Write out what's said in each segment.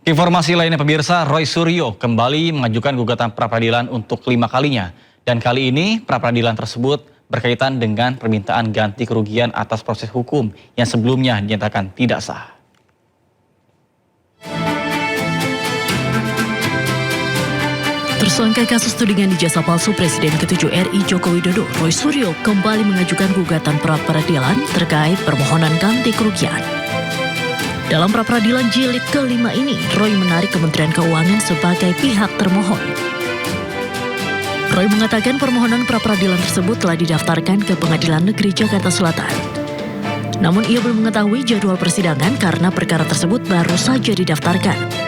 Informasi lainnya pemirsa, Roy Suryo kembali mengajukan gugatan pra-peradilan untuk 5 kalinya. Dan kali ini pra-peradilan tersebut berkaitan dengan permintaan ganti kerugian atas proses hukum yang sebelumnya dinyatakan tidak sah. Tersangka kasus tudingan ijazah palsu Presiden ke-7 RI Joko Widodo, Roy Suryo kembali mengajukan gugatan pra-peradilan terkait permohonan ganti kerugian. Dalam pra-peradilan jilid ke-5 ini, Roy menarik Kementerian Keuangan sebagai pihak termohon. Roy mengatakan permohonan pra-peradilan tersebut telah didaftarkan ke Pengadilan Negeri Jakarta Selatan. Namun ia belum mengetahui jadwal persidangan karena perkara tersebut baru saja didaftarkan.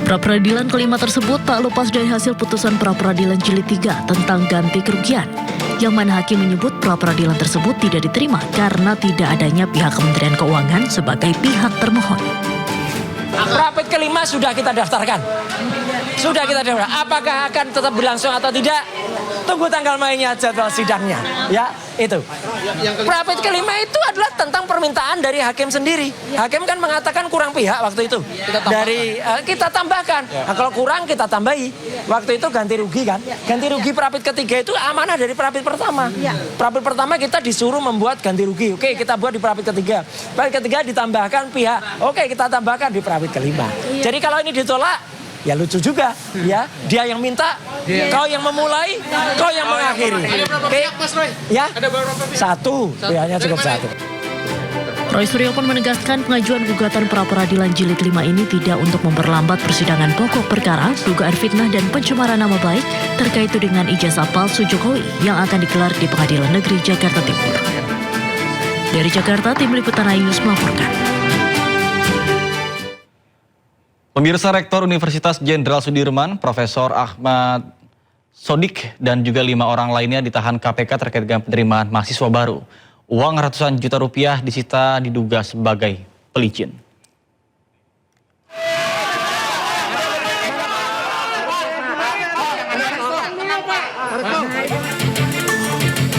Pra-peradilan kelima tersebut tak lepas dari hasil putusan pra-peradilan jilid 3 tentang ganti kerugian, yang mana hakim menyebut pra-peradilan tersebut tidak diterima karena tidak adanya pihak Kementerian Keuangan sebagai pihak termohon. Rapid kelima sudah kita daftarkan. Sudah kita daftarkan. Apakah akan tetap berlangsung atau tidak? Tunggu tanggal mainnya, jadwal sidangnya. Ya, itu. Rapid kelima itu adalah tentang permintaan dari hakim sendiri. Hakim kan mengatakan kurang pihak waktu itu. Kita tambahkan. Nah, kalau kurang kita tambahi. Waktu itu ganti rugi kan. Ganti rugi rapid ketiga itu amanah dari rapid pertama. Rapid pertama kita disuruh membuat ganti rugi. Oke, kita buat di rapid ketiga. Rapid ketiga ditambahkan pihak. Oke, kita tambahkan di rapid kelima. Jadi kalau ini ditolak, ya lucu juga, ya. Dia yang minta, kau yang memulai, kau yang mengakhiri. Oke, ya. Satu, pihaknya cukup satu. Roy Suryo pun menegaskan pengajuan gugatan pra-peradilan jilid 5 ini tidak untuk memperlambat persidangan pokok perkara dugaan fitnah dan pencemaran nama baik terkait tudingan ijazah palsu Jokowi yang akan digelar di Pengadilan Negeri Jakarta Timur. Dari Jakarta, Tim Liputan Ayus melaporkan. Pemirsa, Rektor Universitas Jenderal Sudirman, Profesor Ahmad Sodik dan juga 5 orang lainnya ditahan KPK terkait dengan penerimaan mahasiswa baru. Uang ratusan juta rupiah disita diduga sebagai pelicin.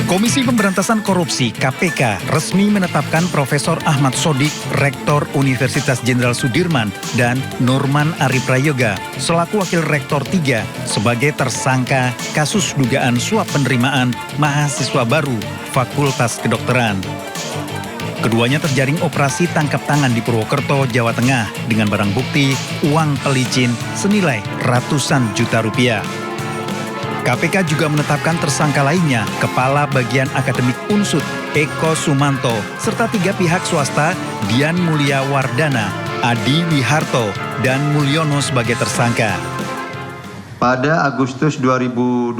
Komisi Pemberantasan Korupsi (KPK) resmi menetapkan Profesor Ahmad Sodik, Rektor Universitas Jenderal Sudirman, dan Nurman Ariprayoga selaku Wakil Rektor 3 sebagai tersangka kasus dugaan suap penerimaan mahasiswa baru Fakultas Kedokteran. Keduanya terjaring operasi tangkap tangan di Purwokerto, Jawa Tengah dengan barang bukti uang pelicin senilai ratusan juta rupiah. KPK juga menetapkan tersangka lainnya, Kepala Bagian Akademik Unsud Eko Sumanto, serta 3 pihak swasta, Dian Mulia Wardana, Adi Wiharto, dan Mulyono sebagai tersangka. Pada Agustus 2026,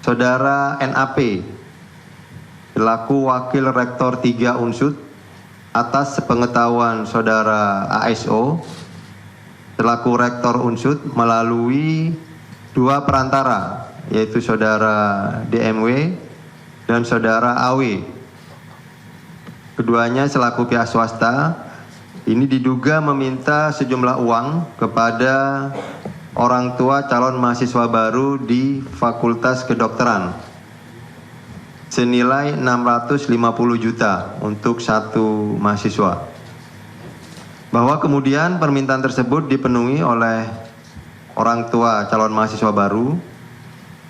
Saudara NAP, selaku Wakil Rektor 3 Unsud, atas sepengetahuan Saudara ASO, selaku Rektor Unsud melalui 2 perantara, yaitu Saudara DMW dan Saudara AW. Keduanya selaku pihak swasta, ini diduga meminta sejumlah uang kepada orang tua calon mahasiswa baru di Fakultas Kedokteran senilai 650 juta untuk satu mahasiswa. Bahwa kemudian permintaan tersebut dipenuhi oleh orang tua calon mahasiswa baru.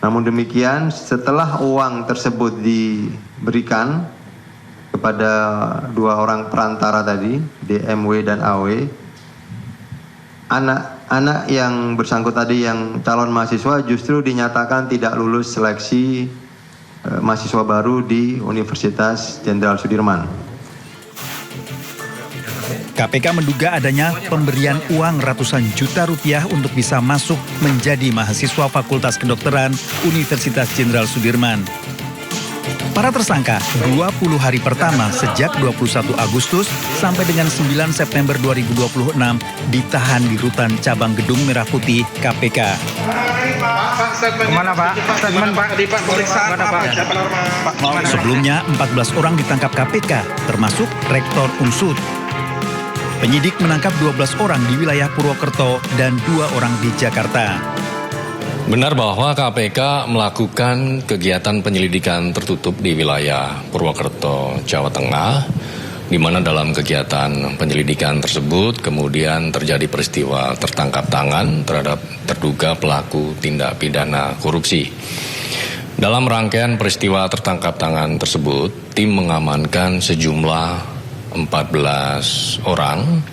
Namun demikian, setelah uang tersebut diberikan kepada 2 orang perantara tadi, DMW dan AW, anak-anak yang bersangkutan tadi yang calon mahasiswa justru dinyatakan tidak lulus seleksi mahasiswa baru di Universitas Jenderal Sudirman. KPK menduga adanya pemberian uang ratusan juta rupiah untuk bisa masuk menjadi mahasiswa Fakultas Kedokteran Universitas Jenderal Sudirman. Para tersangka 20 hari pertama sejak 21 Agustus sampai dengan 9 September 2026 ditahan di rutan cabang Gedung Merah Putih KPK. Kemana Pak? Statement Pak di pemeriksaan Pak. Sebelumnya 14 orang ditangkap KPK termasuk Rektor Unsud. Penyidik menangkap 12 orang di wilayah Purwokerto dan 2 orang di Jakarta. Benar bahwa KPK melakukan kegiatan penyelidikan tertutup di wilayah Purwokerto, Jawa Tengah di mana dalam kegiatan penyelidikan tersebut kemudian terjadi peristiwa tertangkap tangan terhadap terduga pelaku tindak pidana korupsi. Dalam rangkaian peristiwa tertangkap tangan tersebut, tim mengamankan sejumlah 14 orang.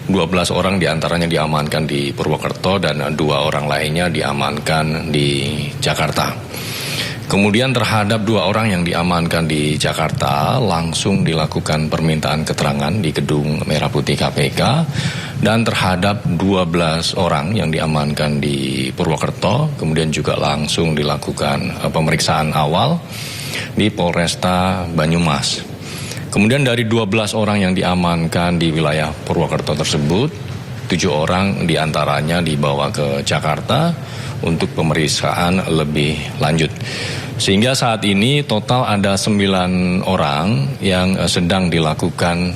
12 orang diantaranya diamankan di Purwokerto dan 2 orang lainnya diamankan di Jakarta. Kemudian terhadap 2 orang yang diamankan di Jakarta langsung dilakukan permintaan keterangan di Gedung Merah Putih KPK, dan terhadap 12 orang yang diamankan di Purwokerto kemudian juga langsung dilakukan pemeriksaan awal di Polresta Banyumas. Kemudian dari 12 orang yang diamankan di wilayah Purwokerto tersebut, 7 orang diantaranya dibawa ke Jakarta untuk pemeriksaan lebih lanjut. Sehingga saat ini total ada 9 orang yang sedang dilakukan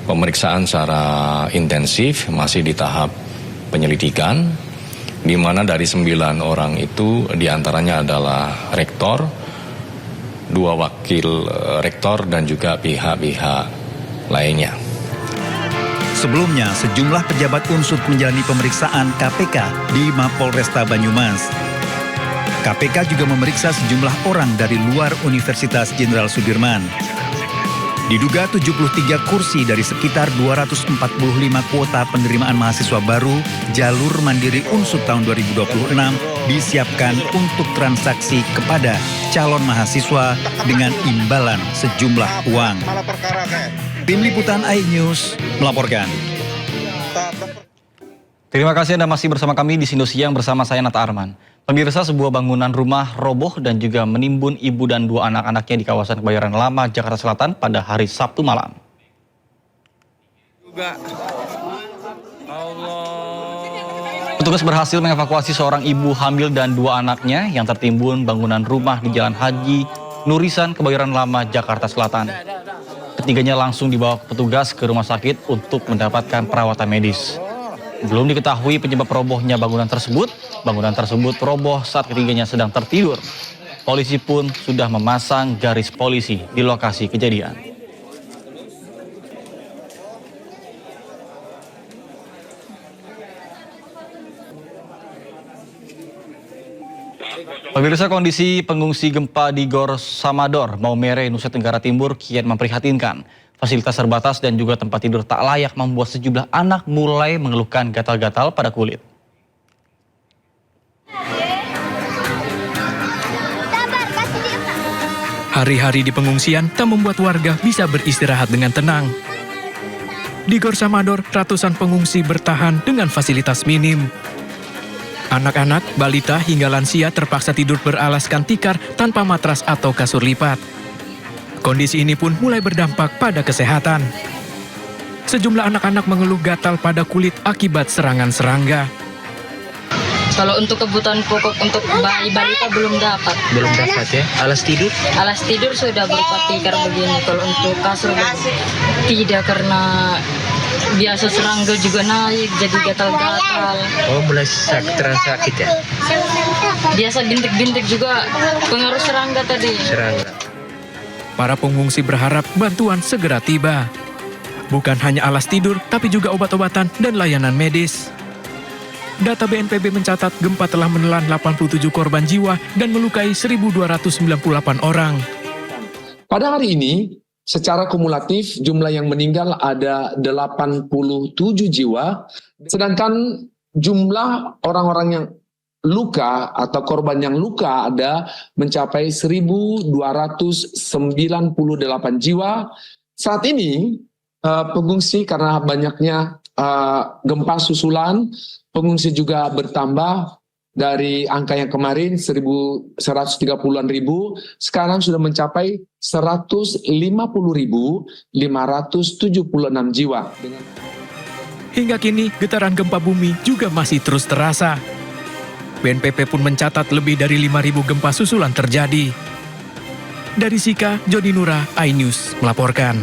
pemeriksaan secara intensif, masih di tahap penyelidikan, di mana dari 9 orang itu diantaranya adalah rektor, 2 wakil rektor dan juga pihak-pihak lainnya. Sebelumnya, sejumlah pejabat unsur menjalani pemeriksaan KPK di Mapolresta Banyumas. KPK juga memeriksa sejumlah orang dari luar Universitas Jenderal Sudirman. Diduga 73 kursi dari sekitar 245 kuota penerimaan mahasiswa baru jalur mandiri unsur tahun 2026 disiapkan untuk transaksi kepada calon mahasiswa dengan imbalan sejumlah uang. Tim Liputan iNews melaporkan. Terima kasih Anda masih bersama kami di Sindo Siang bersama saya Nata Arman. Pemirsa, sebuah bangunan rumah roboh dan juga menimbun ibu dan 2 anak-anaknya di kawasan Kebayoran Lama, Jakarta Selatan pada hari Sabtu malam. Petugas berhasil mengevakuasi seorang ibu hamil dan 2 anaknya yang tertimbun bangunan rumah di Jalan Haji Nurisan, Kebayoran Lama, Jakarta Selatan. Ketiganya langsung dibawa petugas ke rumah sakit untuk mendapatkan perawatan medis. Belum diketahui penyebab robohnya bangunan tersebut. Bangunan tersebut roboh saat ketiganya sedang tertidur. Polisi pun sudah memasang garis polisi di lokasi kejadian. Pemirsa, kondisi pengungsi gempa di Gor Samador, Maumere, Nusa Tenggara Timur kian memprihatinkan. Fasilitas terbatas dan juga tempat tidur tak layak membuat sejumlah anak mulai mengeluhkan gatal-gatal pada kulit. Hari-hari di pengungsian tak membuat warga bisa beristirahat dengan tenang. Di Gor Samador, ratusan pengungsi bertahan dengan fasilitas minim. Anak-anak, balita hingga lansia terpaksa tidur beralaskan tikar tanpa matras atau kasur lipat. Kondisi ini pun mulai berdampak pada kesehatan. Sejumlah anak-anak mengeluh gatal pada kulit akibat serangan serangga. Kalau untuk kebutuhan pokok untuk bayi balita belum dapat. Belum dapat ya? Alas tidur? Alas tidur sudah berupa tikar begini. Kalau untuk kasur tidak, karena biasa serangga juga naik jadi gatal-gatal. Oh, mulai terasa sakit ya? Biasa bintik-bintik juga pengaruh serangga tadi. Serangga. Para pengungsi berharap bantuan segera tiba. Bukan hanya alas tidur, tapi juga obat-obatan dan layanan medis. Data BNPB mencatat gempa telah menelan 87 korban jiwa dan melukai 1.298 orang. Pada hari ini, secara kumulatif jumlah yang meninggal ada 87 jiwa, sedangkan jumlah orang-orang yang luka atau korban yang luka ada mencapai 1.298 jiwa. Saat ini pengungsi karena banyaknya gempa susulan, pengungsi juga bertambah dari angka yang kemarin 130-an ribu, sekarang sudah mencapai 150.576 jiwa. Hingga kini getaran gempa bumi juga masih terus terasa. BNPB pun mencatat lebih dari 5.000 gempa susulan terjadi. Dari Sika, Joni Nura, iNews melaporkan.